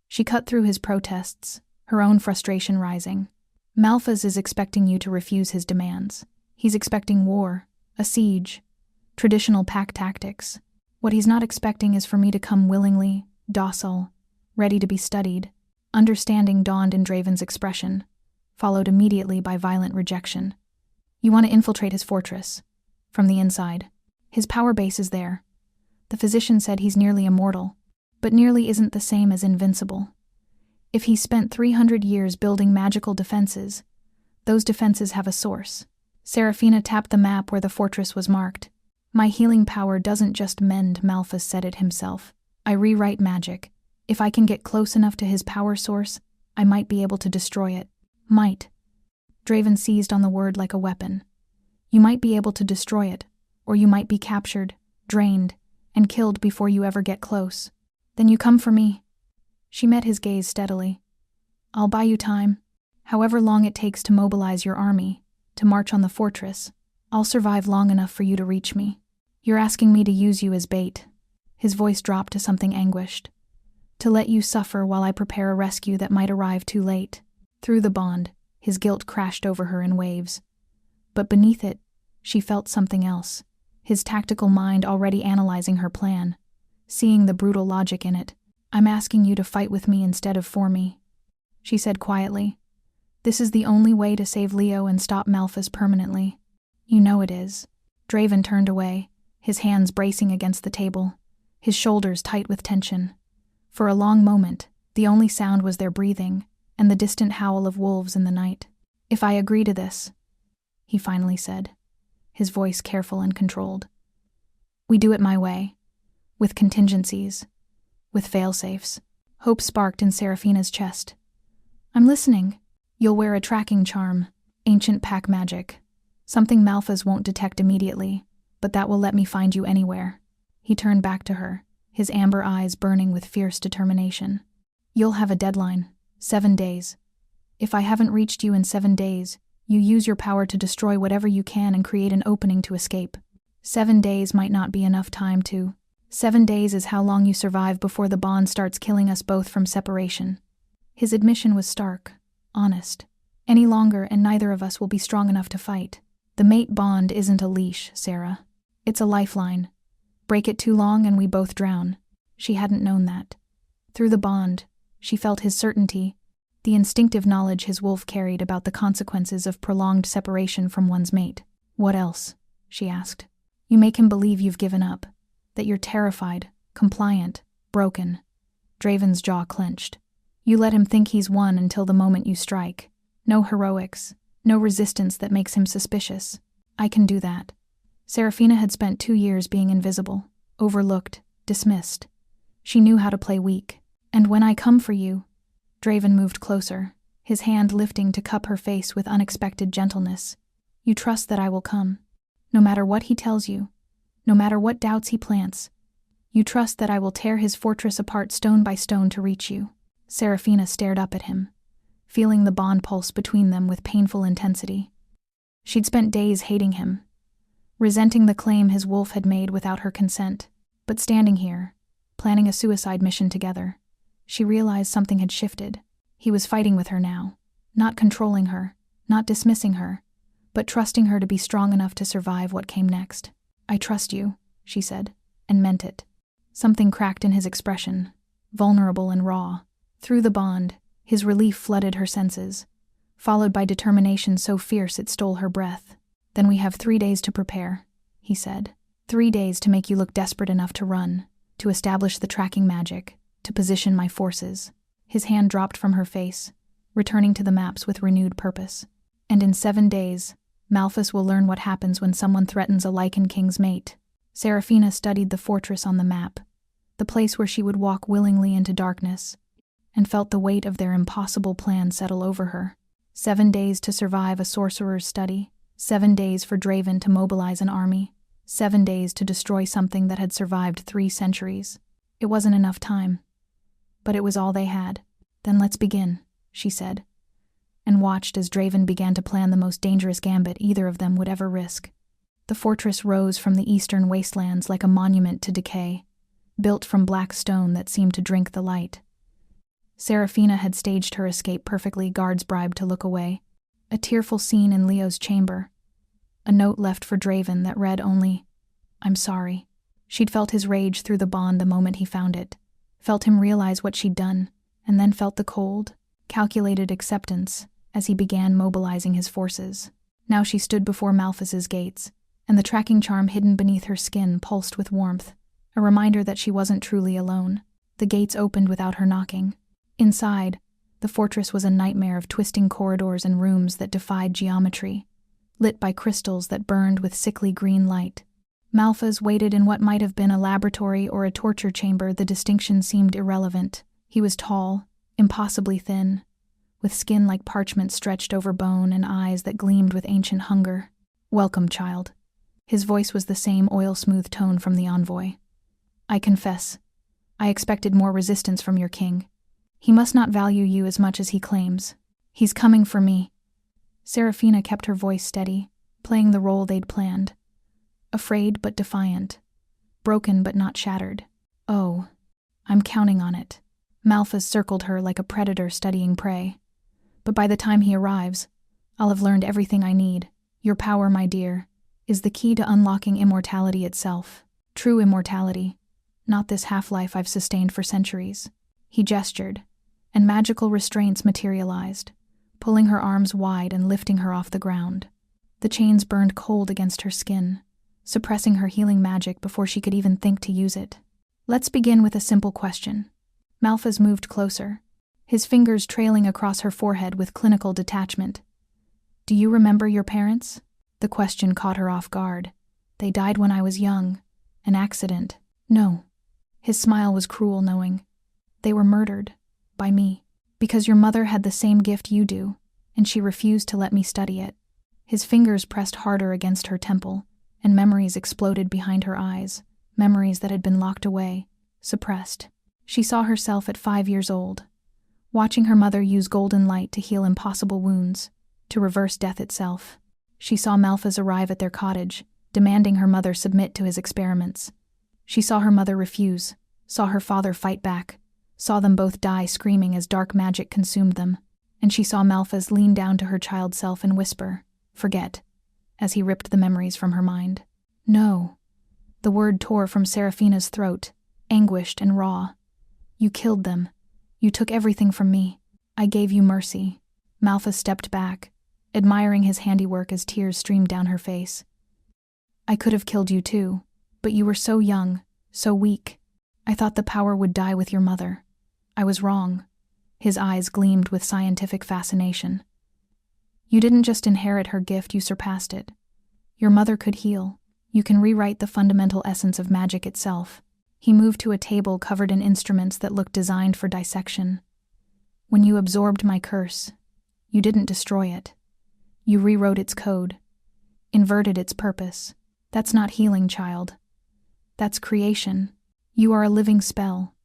She cut through his protests, her own frustration rising. Malphas is expecting you to refuse his demands. He's expecting war, a siege, traditional pack tactics. What he's not expecting is for me to come willingly, docile, ready to be studied. Understanding dawned in Draven's expression, followed immediately by violent rejection. You want to infiltrate his fortress. From the inside. His power base is there. The physician said he's nearly immortal, but nearly isn't the same as invincible. If he spent 300 years building magical defenses, those defenses have a source. Seraphina tapped the map where the fortress was marked. My healing power doesn't just mend, Malphus said it himself. I rewrite magic. If I can get close enough to his power source, I might be able to destroy it. Might. Draven seized on the word like a weapon. You might be able to destroy it, or you might be captured, drained, and killed before you ever get close. Then you come for me. She met his gaze steadily. I'll buy you time. However long it takes to mobilize your army, to march on the fortress, I'll survive long enough for you to reach me. You're asking me to use you as bait. His voice dropped to something anguished. To let you suffer while I prepare a rescue that might arrive too late. Through the bond, his guilt crashed over her in waves. But beneath it, she felt something else. His tactical mind already analyzing her plan, seeing the brutal logic in it. I'm asking you to fight with me instead of for me, she said quietly. This is the only way to save Leo and stop Malphus permanently. You know it is. Draven turned away, his hands bracing against the table, his shoulders tight with tension. For a long moment, the only sound was their breathing and the distant howl of wolves in the night. If I agree to this, he finally said, his voice careful and controlled. We do it my way, with contingencies, with fail-safes. Hope sparked in Seraphina's chest. I'm listening. You'll wear a tracking charm, ancient pack magic, something Malphus won't detect immediately, but that will let me find you anywhere. He turned back to her, his amber eyes burning with fierce determination. You'll have a deadline, 7 days. If I haven't reached you in 7 days, you use your power to destroy whatever you can and create an opening to escape. 7 days might not be enough time to. 7 days is how long you survive before the bond starts killing us both from separation. His admission was stark, honest. Any longer and neither of us will be strong enough to fight. The mate bond isn't a leash, Sera. It's a lifeline. Break it too long and we both drown. She hadn't known that. Through the bond, she felt his certainty, the instinctive knowledge his wolf carried about the consequences of prolonged separation from one's mate. What else? She asked. You make him believe you've given up, that you're terrified, compliant, broken. Draven's jaw clenched. You let him think he's won until the moment you strike. No heroics, no resistance that makes him suspicious. I can do that. Seraphina had spent 2 years being invisible, overlooked, dismissed. She knew how to play weak. And when I come for you, Draven moved closer, his hand lifting to cup her face with unexpected gentleness. You trust that I will come. No matter what he tells you, no matter what doubts he plants, you trust that I will tear his fortress apart stone by stone to reach you. Seraphina stared up at him, feeling the bond pulse between them with painful intensity. She'd spent days hating him, resenting the claim his wolf had made without her consent. But standing here, planning a suicide mission together, she realized something had shifted. He was fighting with her now, not controlling her, not dismissing her, but trusting her to be strong enough to survive what came next. I trust you, she said, and meant it. Something cracked in his expression, vulnerable and raw. Through the bond, his relief flooded her senses, followed by determination so fierce it stole her breath. Then we have 3 days to prepare, he said. 3 days to make you look desperate enough to run, to establish the tracking magic, to position my forces. His hand dropped from her face, returning to the maps with renewed purpose. And in 7 days, Malphus will learn what happens when someone threatens a Lycan King's mate. Seraphina studied the fortress on the map, the place where she would walk willingly into darkness, and felt the weight of their impossible plan settle over her. 7 days to survive a sorcerer's study, 7 days for Draven to mobilize an army, 7 days to destroy something that had survived 3 centuries. It wasn't enough time, but it was all they had. Then let's begin, she said, and watched as Draven began to plan the most dangerous gambit either of them would ever risk. The fortress rose from the eastern wastelands like a monument to decay, built from black stone that seemed to drink the light. Seraphina had staged her escape perfectly, guards bribed to look away. A tearful scene in Leo's chamber. A note left for Draven that read only, I'm sorry. She'd felt his rage through the bond the moment he found it, felt him realize what she'd done, and then felt the cold, calculated acceptance as he began mobilizing his forces. Now she stood before Malphas's gates, and the tracking charm hidden beneath her skin pulsed with warmth, a reminder that she wasn't truly alone. The gates opened without her knocking. Inside, the fortress was a nightmare of twisting corridors and rooms that defied geometry, lit by crystals that burned with sickly green light. Malphas waited in what might have been a laboratory or a torture chamber. The distinction seemed irrelevant. He was tall, impossibly thin, with skin like parchment stretched over bone and eyes that gleamed with ancient hunger. "Welcome, child." His voice was the same oil-smooth tone from the envoy. "I confess, I expected more resistance from your king. He must not value you as much as he claims. He's coming for me." Seraphina kept her voice steady, playing the role they'd planned. Afraid but defiant. Broken but not shattered. "Oh, I'm counting on it." Malphas circled her like a predator studying prey. "But by the time he arrives, I'll have learned everything I need. Your power, my dear, is the key to unlocking immortality itself. True immortality, not this half-life I've sustained for centuries." He gestured, and magical restraints materialized, pulling her arms wide and lifting her off the ground. The chains burned cold against her skin, suppressing her healing magic before she could even think to use it. "Let's begin with a simple question." Malphas moved closer, his fingers trailing across her forehead with clinical detachment. "Do you remember your parents?" The question caught her off guard. "They died when I was young. An accident." "No." His smile was cruel, knowing. "They were murdered. By me. Because your mother had the same gift you do, and she refused to let me study it." His fingers pressed harder against her temple, and memories exploded behind her eyes, memories that had been locked away, suppressed. She saw herself at 5 years old, watching her mother use golden light to heal impossible wounds, to reverse death itself. She saw Malphas arrive at their cottage, demanding her mother submit to his experiments. She saw her mother refuse, saw her father fight back, saw them both die screaming as dark magic consumed them, and she saw Malphas lean down to her child self and whisper, "Forget," as he ripped the memories from her mind. "No." The word tore from Seraphina's throat, anguished and raw. "You killed them. You took everything from me. I gave you mercy." Malphas stepped back, admiring his handiwork as tears streamed down her face. "I could have killed you too, but you were so young, so weak. I thought the power would die with your mother. I was wrong." His eyes gleamed with scientific fascination. "You didn't just inherit her gift, you surpassed it. Your mother could heal. You can rewrite the fundamental essence of magic itself." He moved to a table covered in instruments that looked designed for dissection. "When you absorbed my curse, you didn't destroy it. You rewrote its code, inverted its purpose. That's not healing, child. That's creation. You are a living spell,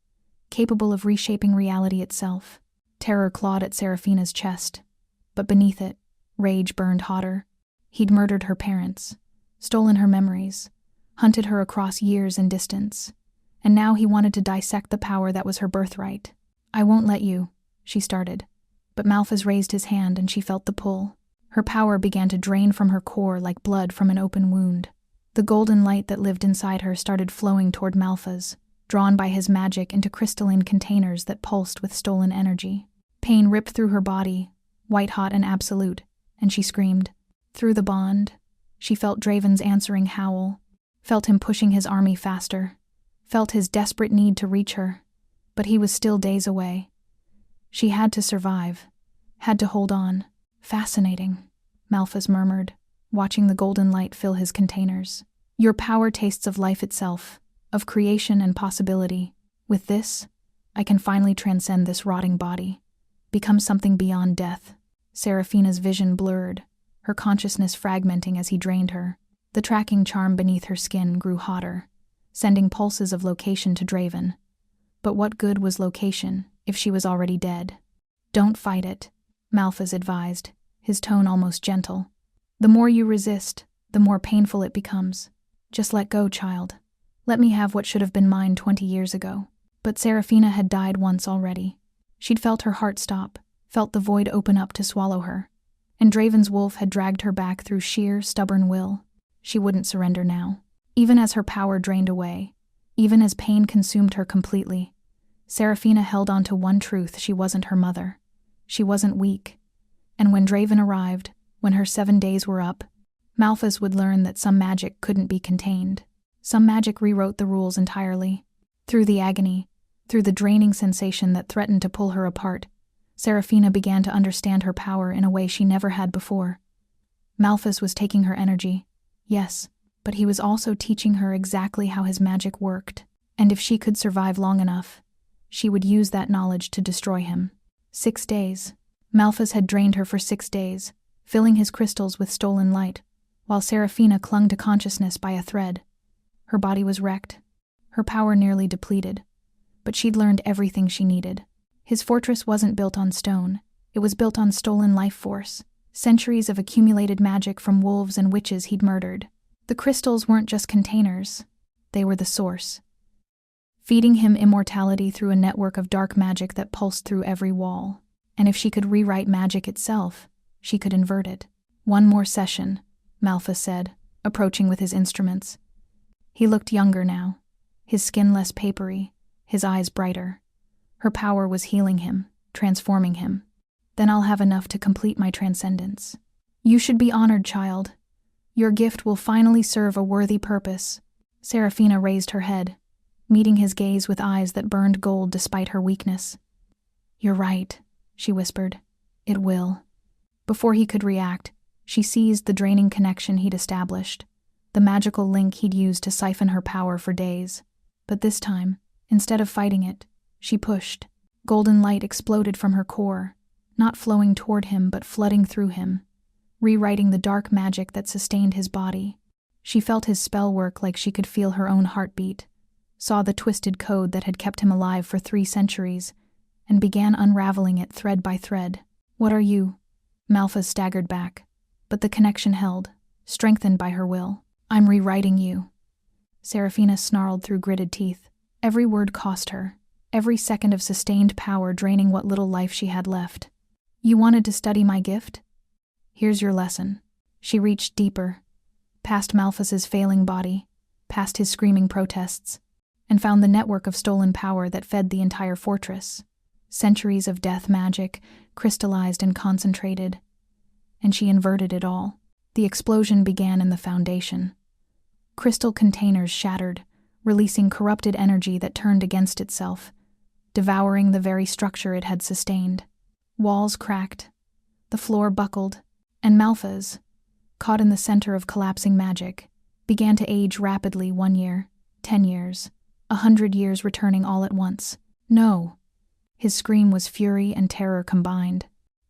capable of reshaping reality itself." Terror clawed at Seraphina's chest, but beneath it, rage burned hotter. He'd murdered her parents, stolen her memories, hunted her across years and distance, and now he wanted to dissect the power that was her birthright. "I won't let you," she started, but Malphas raised his hand and she felt the pull. Her power began to drain from her core like blood from an open wound. The golden light that lived inside her started flowing toward Malphas, drawn by his magic into crystalline containers that pulsed with stolen energy. Pain ripped through her body, white-hot and absolute, and she screamed. Through the bond, she felt Draven's answering howl, felt him pushing his army faster, felt his desperate need to reach her, but he was still days away. She had to survive, had to hold on. "Fascinating," Malphas murmured, watching the golden light fill his containers. "Your power tastes of life itself, of creation and possibility. With this, I can finally transcend this rotting body, become something beyond death." Seraphina's vision blurred, her consciousness fragmenting as he drained her. The tracking charm beneath her skin grew hotter, sending pulses of location to Draven. But what good was location if she was already dead? "Don't fight it," Malphas advised, his tone almost gentle. "The more you resist, the more painful it becomes. Just let go, child. Let me have what should have been mine 20 years ago." But Seraphina had died once already. She'd felt her heart stop, felt the void open up to swallow her, and Draven's wolf had dragged her back through sheer, stubborn will. She wouldn't surrender now. Even as her power drained away, even as pain consumed her completely, Seraphina held on to one truth: she wasn't her mother. She wasn't weak. And when Draven arrived, when her 7 days were up, Malphas would learn that some magic couldn't be contained. Some magic rewrote the rules entirely. Through the agony, through the draining sensation that threatened to pull her apart, Seraphina began to understand her power in a way she never had before. Malphas was taking her energy, yes, but he was also teaching her exactly how his magic worked, and if she could survive long enough, she would use that knowledge to destroy him. 6 days. Malphas had drained her for 6 days, filling his crystals with stolen light, while Seraphina clung to consciousness by a thread. Her body was wrecked, her power nearly depleted, but she'd learned everything she needed. His fortress wasn't built on stone, it was built on stolen life force, centuries of accumulated magic from wolves and witches he'd murdered. The crystals weren't just containers, they were the source, feeding him immortality through a network of dark magic that pulsed through every wall. And if she could rewrite magic itself, she could invert it. "One more session," Malphas said, approaching with his instruments. He looked younger now, his skin less papery, his eyes brighter. Her power was healing him, transforming him. "Then I'll have enough to complete my transcendence." "You should be honored, child. Your gift will finally serve a worthy purpose." Seraphina raised her head, meeting his gaze with eyes that burned gold despite her weakness. "You're right," she whispered. "It will." Before he could react, she seized the draining connection he'd established, the magical link he'd used to siphon her power for days. But this time, instead of fighting it, she pushed. Golden light exploded from her core, not flowing toward him but flooding through him, rewriting the dark magic that sustained his body. She felt his spell work like she could feel her own heartbeat, saw the twisted code that had kept him alive for 3 centuries, and began unraveling it thread by thread. "What are you?" Malphas staggered back, but the connection held, strengthened by her will. "I'm rewriting you." Seraphina snarled through gritted teeth. Every word cost her, every second of sustained power draining what little life she had left. "You wanted to study my gift? Here's your lesson." She reached deeper, past Malphas's failing body, past his screaming protests, and found the network of stolen power that fed the entire fortress. Centuries of death magic, crystallized and concentrated. And she inverted it all. The explosion began in the foundation. Crystal containers shattered, releasing corrupted energy that turned against itself, devouring the very structure it had sustained. Walls cracked, the floor buckled, and Malphas, caught in the center of collapsing magic, began to age rapidly. 1 year, 10 years, 100 years returning all at once. "No!" His scream was fury and terror combined.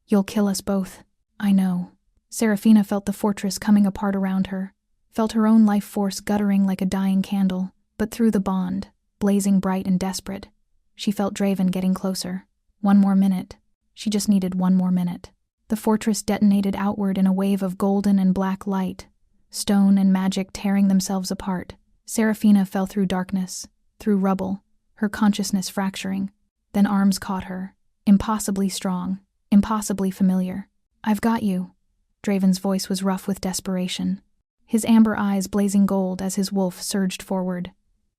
"You'll kill us both." "I know." Seraphina felt the fortress coming apart around her, felt her own life force guttering like a dying candle, but through the bond, blazing bright and desperate, she felt Draven getting closer. 1 more minute. She just needed 1 more minute. The fortress detonated outward in a wave of golden and black light, stone and magic tearing themselves apart. Seraphina fell through darkness, through rubble, her consciousness fracturing. Then arms caught her, impossibly strong, impossibly familiar. "I've got you." Draven's voice was rough with desperation, his amber eyes blazing gold as his wolf surged forward.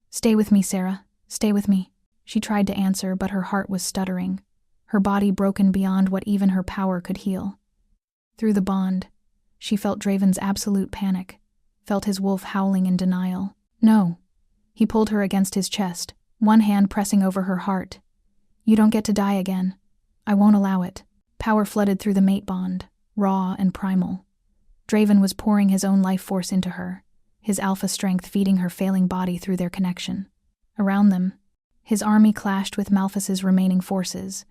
"Stay with me, Sera. Stay with me." She tried to answer, but her heart was stuttering, her body broken beyond what even her power could heal. Through the bond, she felt Draven's absolute panic, felt his wolf howling in denial. "No." He pulled her against his chest, one hand pressing over her heart. "You don't get to die again. I won't allow it." Power flooded through the mate bond, raw and primal. Draven was pouring his own life force into her, his alpha strength feeding her failing body through their connection. Around them, his army clashed with Malphas's remaining forces,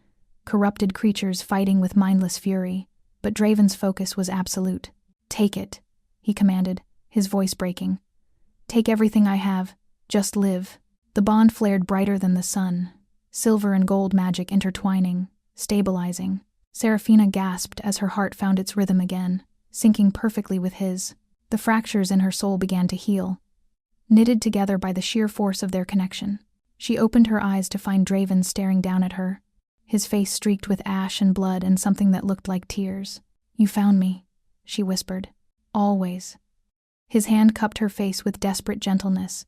corrupted creatures fighting with mindless fury, but Draven's focus was absolute. "Take it," he commanded, his voice breaking. "Take everything I have, just live." The bond flared brighter than the sun, silver and gold magic intertwining, stabilizing. Seraphina gasped as her heart found its rhythm again, syncing perfectly with his. The fractures in her soul began to heal, knitted together by the sheer force of their connection. She opened her eyes to find Draven staring down at her, his face streaked with ash and blood and something that looked like tears. "You found me," she whispered. "Always." His hand cupped her face with desperate gentleness.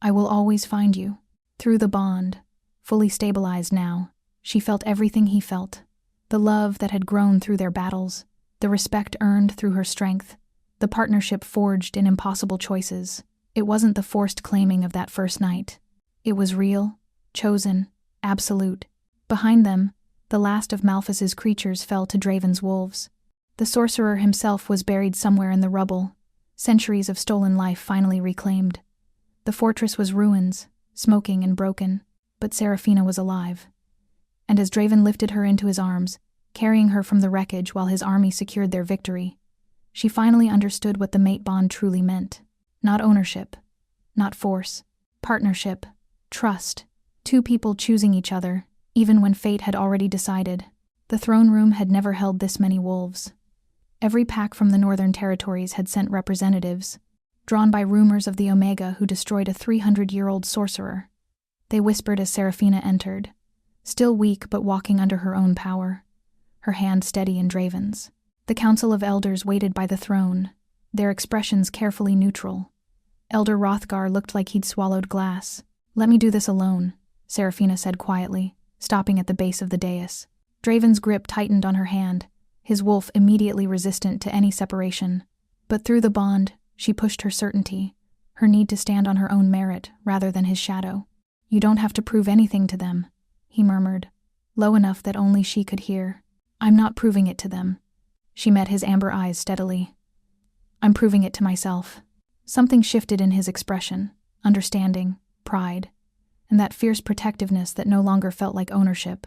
"I will always find you." Through the bond, Fully stabilized now, she felt everything he felt. The love that had grown through their battles, the respect earned through her strength, the partnership forged in impossible choices. It wasn't the forced claiming of that first night. It was real, chosen, absolute. Behind them, the last of Malphas's creatures fell to Draven's wolves. The sorcerer himself was buried somewhere in the rubble, centuries of stolen life finally reclaimed. The fortress was ruins, smoking and broken, but Seraphina was alive. And as Draven lifted her into his arms, carrying her from the wreckage while his army secured their victory, she finally understood what the mate bond truly meant. Not ownership, not force, partnership, trust, two people choosing each other, even when fate had already decided. The throne room had never held this many wolves. Every pack from the northern territories had sent representatives, drawn by rumors of the Omega who destroyed a 300-year-old sorcerer. They whispered as Seraphina entered, still weak but walking under her own power, her hand steady in Draven's. The council of elders waited by the throne, their expressions carefully neutral. Elder Hrothgar looked like he'd swallowed glass. "Let me do this alone," Seraphina said quietly, stopping at the base of the dais. Draven's grip tightened on her hand, his wolf immediately resistant to any separation. But through the bond, she pushed her certainty, her need to stand on her own merit rather than his shadow. "You don't have to prove anything to them," he murmured, low enough that only she could hear. "I'm not proving it to them." She met his amber eyes steadily. "I'm proving it to myself." Something shifted in his expression, understanding, pride, and that fierce protectiveness that no longer felt like ownership.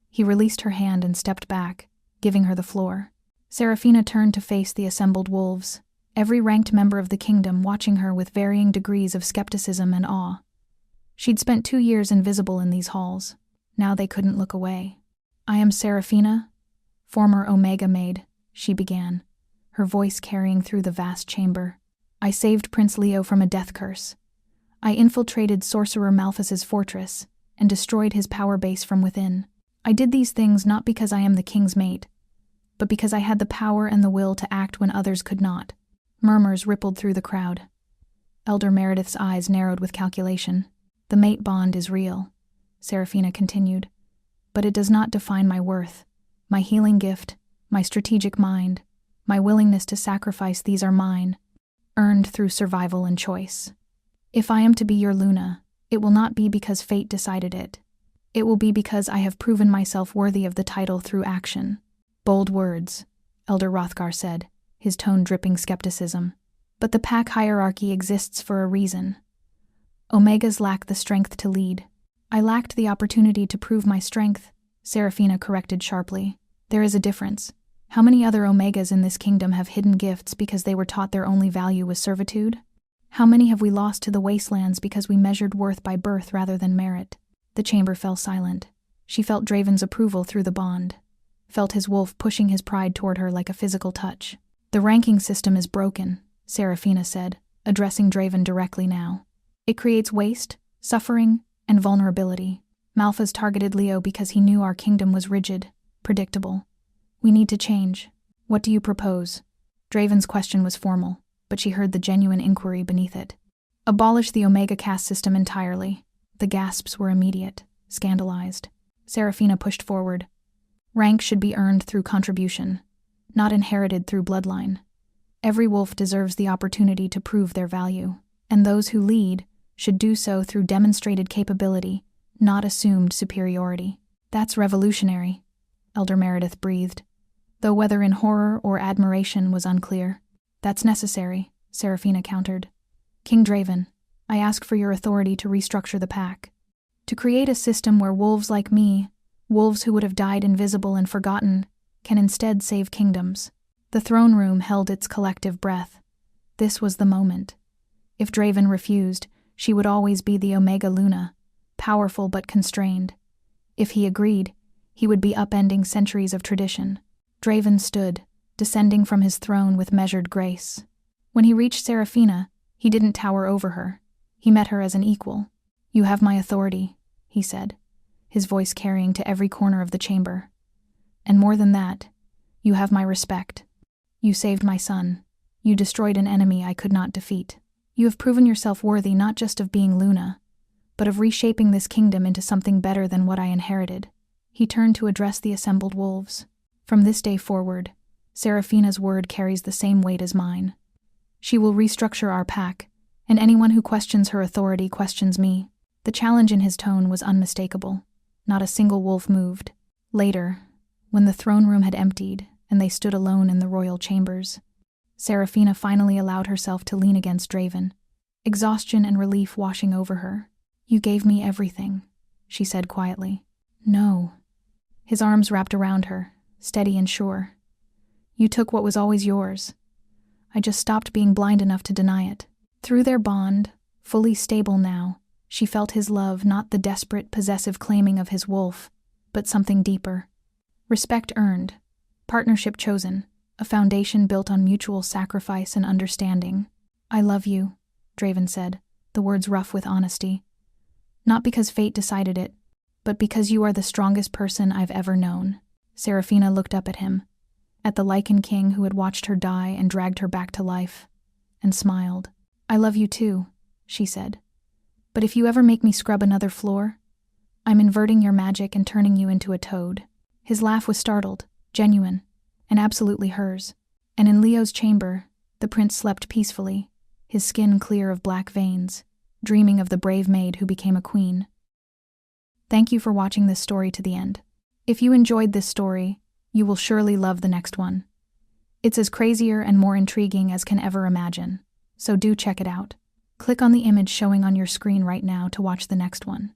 He released her hand and stepped back, giving her the floor. Seraphina turned to face the assembled wolves, every ranked member of the kingdom watching her with varying degrees of skepticism and awe. She'd spent 2 years invisible in these halls. Now they couldn't look away. "I am Seraphina, former Omega Maid," she began, her voice carrying through the vast chamber. "I saved Prince Leo from a death curse. I infiltrated Sorcerer Malphas's fortress and destroyed his power base from within. I did these things not because I am the king's mate, but because I had the power and the will to act when others could not." Murmurs rippled through the crowd. Elder Meredith's eyes narrowed with calculation. "The mate bond is real," Seraphina continued, "but it does not define my worth. My healing gift, my strategic mind, my willingness to sacrifice, these are mine, earned through survival and choice. If I am to be your Luna, it will not be because fate decided it. It will be because I have proven myself worthy of the title through action." "Bold words," Elder Hrothgar said, his tone dripping skepticism. "But the pack hierarchy exists for a reason. Omegas lack the strength to lead." "I lacked the opportunity to prove my strength," Seraphina corrected sharply. "There is a difference. How many other Omegas in this kingdom have hidden gifts because they were taught their only value was servitude? How many have we lost to the wastelands because we measured worth by birth rather than merit?" The chamber fell silent. She felt Draven's approval through the bond, felt his wolf pushing his pride toward her like a physical touch. "The ranking system is broken," Seraphina said, addressing Draven directly now. "It creates waste, suffering, and vulnerability. Malphas targeted Leo because he knew our kingdom was rigid, predictable. We need to change. What do you propose?" Draven's question was formal, but she heard the genuine inquiry beneath it. "Abolish the Omega caste system entirely." The gasps were immediate, scandalized. Seraphina pushed forward. "Rank should be earned through contribution, not inherited through bloodline. Every wolf deserves the opportunity to prove their value, and those who lead should do so through demonstrated capability, not assumed superiority." "That's revolutionary," Elder Meredith breathed, though whether in horror or admiration was unclear. "That's necessary," Seraphina countered. "King Draven, I ask for your authority to restructure the pack. To create a system where wolves like me, wolves who would have died invisible and forgotten, can instead save kingdoms." The throne room held its collective breath. This was the moment. If Draven refused, she would always be the Omega Luna, powerful but constrained. If he agreed, he would be upending centuries of tradition. Draven stood, descending from his throne with measured grace. When he reached Seraphina, he didn't tower over her. He met her as an equal. "You have my authority," he said, his voice carrying to every corner of the chamber. "And more than that, you have my respect. You saved my son. You destroyed an enemy I could not defeat. You have proven yourself worthy not just of being Luna, but of reshaping this kingdom into something better than what I inherited. He turned to address the assembled wolves. From this day forward, Seraphina's word carries the same weight as mine. She will restructure our pack, and anyone who questions her authority questions me. The challenge in his tone was unmistakable. Not a single wolf moved. Later, when the throne room had emptied and they stood alone in the royal chambers, Seraphina finally allowed herself to lean against Draven, exhaustion and relief washing over her. "You gave me everything," she said quietly. "No." His arms wrapped around her, steady and sure. "You took what was always yours. I just stopped being blind enough to deny it." Through their bond, fully stable now, she felt his love, not the desperate, possessive claiming of his wolf, but something deeper. Respect earned, partnership chosen, a foundation built on mutual sacrifice and understanding. "I love you," Draven said, the words rough with honesty. "Not because fate decided it, but because you are the strongest person I've ever known." Seraphina looked up at him, at the Lycan King who had watched her die and dragged her back to life, and smiled. "I love you too," she said. "But if you ever make me scrub another floor, I'm inverting your magic and turning you into a toad." His laugh was startled, genuine, and absolutely hers. And in Leo's chamber, the prince slept peacefully, his skin clear of black veins, dreaming of the brave maid who became a queen. Thank you for watching this story to the end. If you enjoyed this story, you will surely love the next one. It's as crazier and more intriguing as can ever imagine, so do check it out. Click on the image showing on your screen right now to watch the next one.